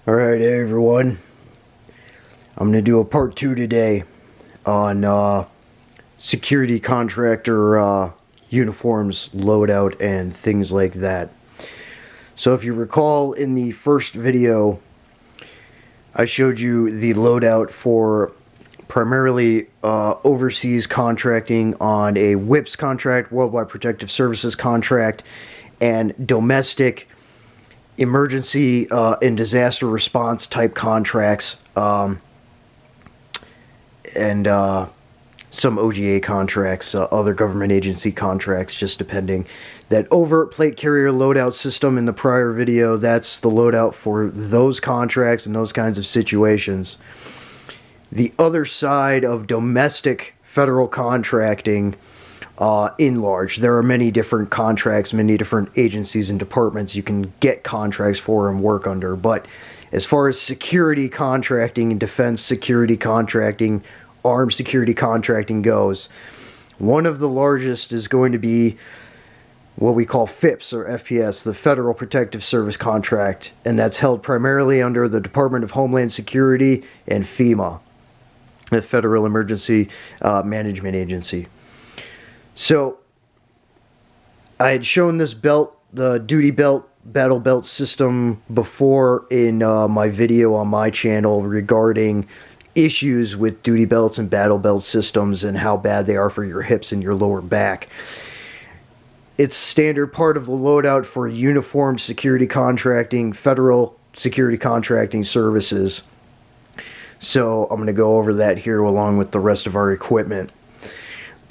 Alright, hey everyone. I'm going to do a part 2 today on security contractor uniforms, loadout, and things like that. So if you recall, in the first video, I showed you the loadout for primarily overseas contracting on a WIPS contract, Worldwide Protective Services contract, and domestic emergency and disaster response type contracts, and some OGA contracts, other government agency contracts, just depending. That overt plate carrier loadout system in the prior video, that's the loadout for those contracts and those kinds of situations. The other side of domestic federal contracting, in large, there are many different contracts, many different agencies and departments you can get contracts for and work under. But as far as security contracting and defense security contracting, armed security contracting goes, one of the largest is going to be what we call FIPS, or FPS, the Federal Protective Service Contract, and that's held primarily under the Department of Homeland Security and FEMA, the Federal Emergency Management Agency. So I had shown this belt, the duty belt, battle belt system, before in my video on my channel regarding issues with duty belts and battle belt systems and how bad they are for your hips and your lower back. It's standard part of the loadout for uniform security contracting, federal security contracting services. So I'm going to go over that here along with the rest of our equipment.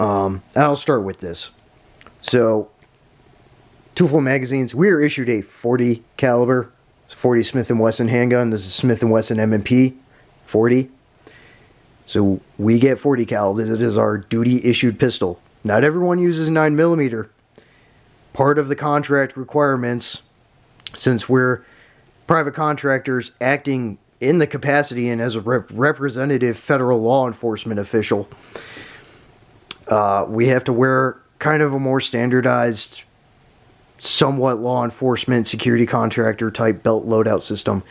I'll start with this. So, two full magazines. We are issued a 40 caliber, 40 Smith & Wesson handgun. This is Smith & Wesson M&P 40. So we get 40 cal. This is our duty issued pistol. Not everyone uses 9mm. Part of the contract requirements, since we're private contractors acting in the capacity and as a representative federal law enforcement official, we have to wear kind of a more standardized, somewhat law enforcement security contractor type belt loadout system.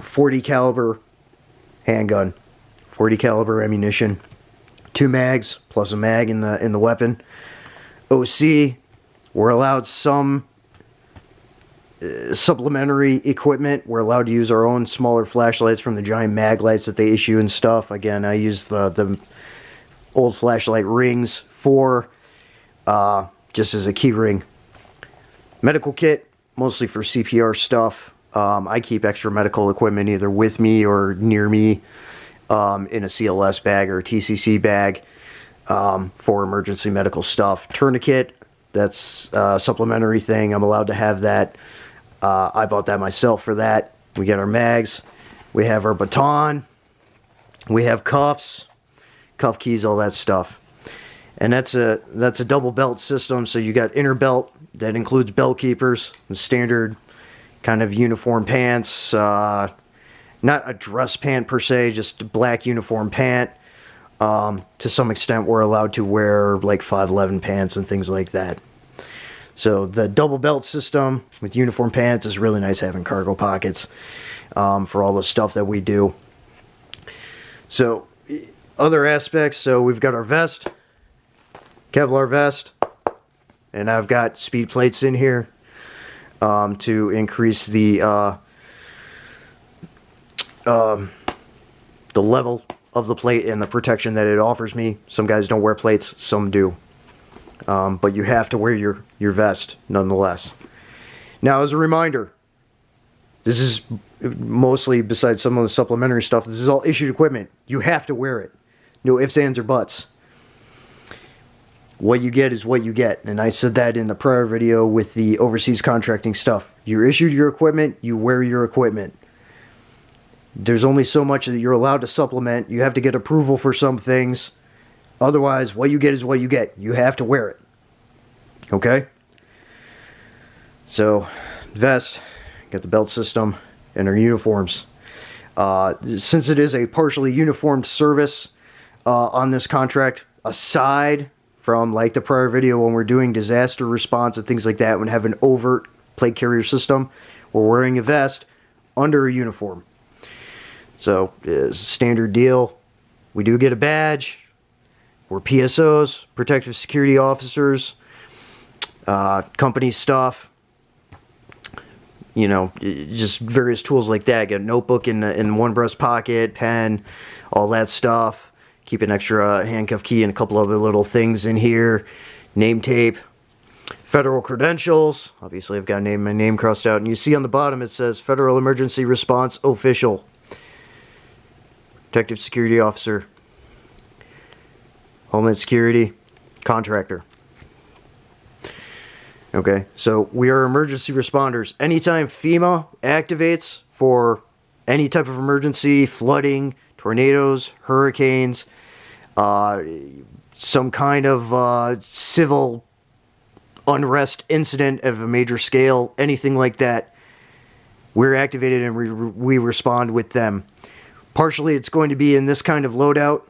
40 caliber handgun, 40 caliber ammunition, 2 mags plus a mag in the weapon. OC, we're allowed some supplementary equipment. We're allowed to use our own smaller flashlights from the giant mag lights that they issue and stuff. Again, I use the old flashlight rings for just as a key ring. Medical kit, mostly for CPR stuff. I keep extra medical equipment either with me or near me in a CLS bag or a TCC bag for emergency medical stuff. Tourniquet, that's a supplementary thing. I'm allowed to have that. I bought that myself for that. We get our mags. We have our baton. We have cuffs, cuff keys, all that stuff. And that's a double belt system. So you got inner belt that includes belt keepers, the standard kind of uniform pants, not a dress pant per se, just a black uniform pant. To some extent we're allowed to wear like 511 pants and things like that. So the double belt system with uniform pants is really nice, having cargo pockets for all the stuff that we do. So other aspects, so we've got our vest, Kevlar vest, and I've got speed plates in here to increase the level of the plate and the protection that it offers me. Some guys don't wear plates, some do. But you have to wear your vest nonetheless. Now, as a reminder, this is mostly, besides some of the supplementary stuff, this is all issued equipment. You have to wear it. No ifs, ands, or buts. What you get is what you get. And I said that in the prior video with the overseas contracting stuff. You're issued your equipment, you wear your equipment. There's only so much that you're allowed to supplement. You have to get approval for some things. Otherwise, what you get is what you get. You have to wear it. Okay? So, vest, got the belt system, and our uniforms. Since it is a partially uniformed service on this contract, aside from like the prior video when we're doing disaster response and things like that, when we have an overt plate carrier system, we're wearing a vest under a uniform. So it's a standard deal. We do get a badge. We're PSOs, protective security officers, company stuff. You know, just various tools like that. Get a notebook in one breast pocket, pen, all that stuff. Keep an extra handcuff key and a couple other little things in here. Name tape. Federal credentials. Obviously, I've got my name crossed out. And you see on the bottom it says Federal Emergency Response Official. Protective Security Officer. Homeland Security. Contractor. Okay, so we are emergency responders. Anytime FEMA activates for any type of emergency, flooding, tornadoes, hurricanes, some kind of civil unrest incident of a major scale, anything like that, we're activated and we respond with them. Partially it's going to be in this kind of loadout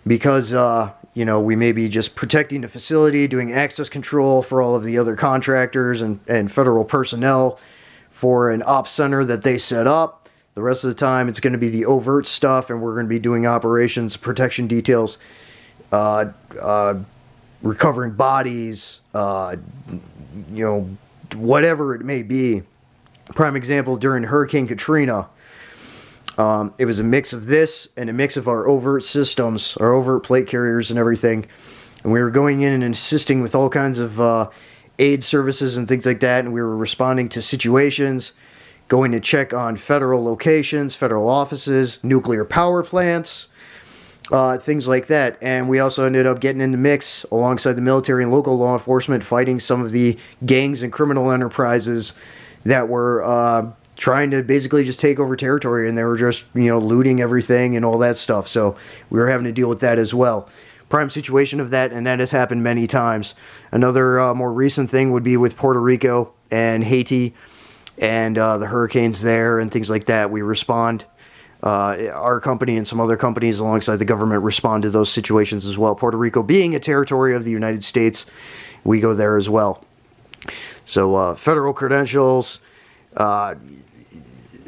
because you know, we may be just protecting the facility, doing access control for all of the other contractors and federal personnel for an ops center that they set up. The rest of the time, it's going to be the overt stuff, and we're going to be doing operations, protection details, recovering bodies, you know, whatever it may be. Prime example, during Hurricane Katrina, it was a mix of this and a mix of our overt systems, our overt plate carriers and everything. And we were going in and assisting with all kinds of aid services and things like that. And we were responding to situations, going to check on federal locations, federal offices, nuclear power plants, things like that. And we also ended up getting in the mix alongside the military and local law enforcement, fighting some of the gangs and criminal enterprises that were trying to basically just take over territory, and they were just, you know, looting everything and all that stuff. So we were having to deal with that as well. Prime situation of that, and that has happened many times. Another more recent thing would be with Puerto Rico and Haiti and the hurricanes there and things like that. We respond. Our company and some other companies alongside the government respond to those situations as well. Puerto Rico being a territory of the United States, we go there as well. So federal credentials,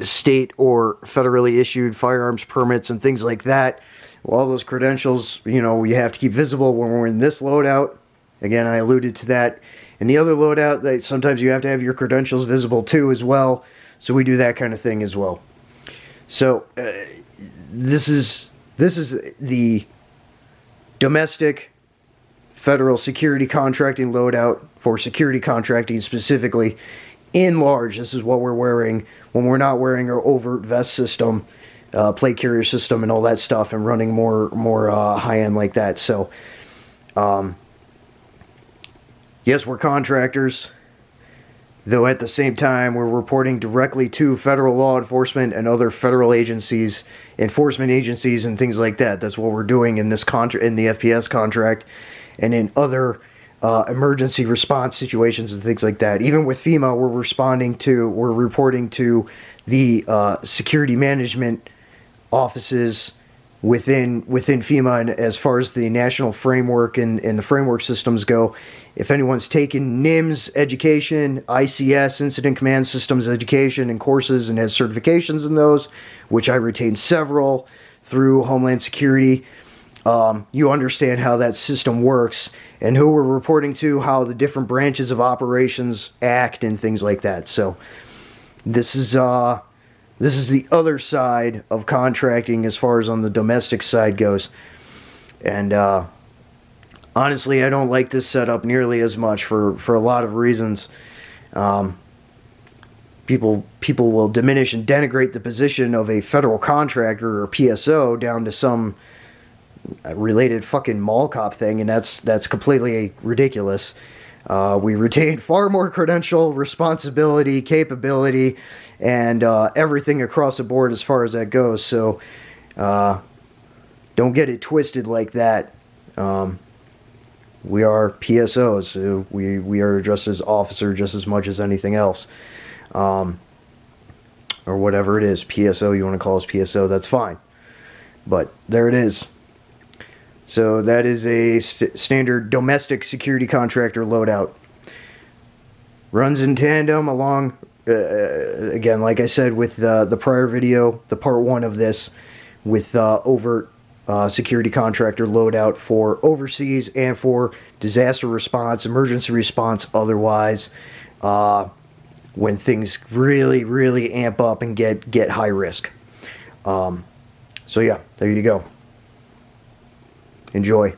state or federally issued firearms permits and things like that. Well, all those credentials, you know, you have to keep visible when we're in this loadout. Again, I alluded to that. In the other loadout, that sometimes you have to have your credentials visible too as well. So we do that kind of thing as well. So this is the domestic federal security contracting loadout for security contracting specifically. In large, this is what we're wearing when we're not wearing our overt vest system, plate carrier system, and all that stuff, and running more high end like that. So, yes, we're contractors, though at the same time we're reporting directly to federal law enforcement and other federal agencies, enforcement agencies, and things like that. That's what we're doing in this in the FPS contract, and in other emergency response situations and things like that. Even with FEMA, we're reporting to the security management offices within FEMA, and as far as the national framework and the framework systems go, if anyone's taken NIMS education, ICS, Incident Command Systems education and courses, and has certifications in those, which I retain several through Homeland Security, you understand how that system works and who we're reporting to, how the different branches of operations act and things like that. So this is the other side of contracting as far as on the domestic side goes. And honestly, I don't like this setup nearly as much for a lot of reasons. People will diminish and denigrate the position of a federal contractor or PSO down to some related fucking mall cop thing, and that's completely ridiculous. We retain far more credential, responsibility, capability, and everything across the board as far as that goes. So don't get it twisted like that. We are PSOs, so we are addressed as officer just as much as anything else. Or whatever it is, PSO, you want to call us PSO, that's fine. But there it is. So that is a standard domestic security contractor loadout. Runs in tandem along again, like I said with the prior video, the part 1 of this, with overt security contractor loadout for overseas and for disaster response, emergency response, otherwise, when things really, really amp up and get high risk. So yeah, there you go. Enjoy.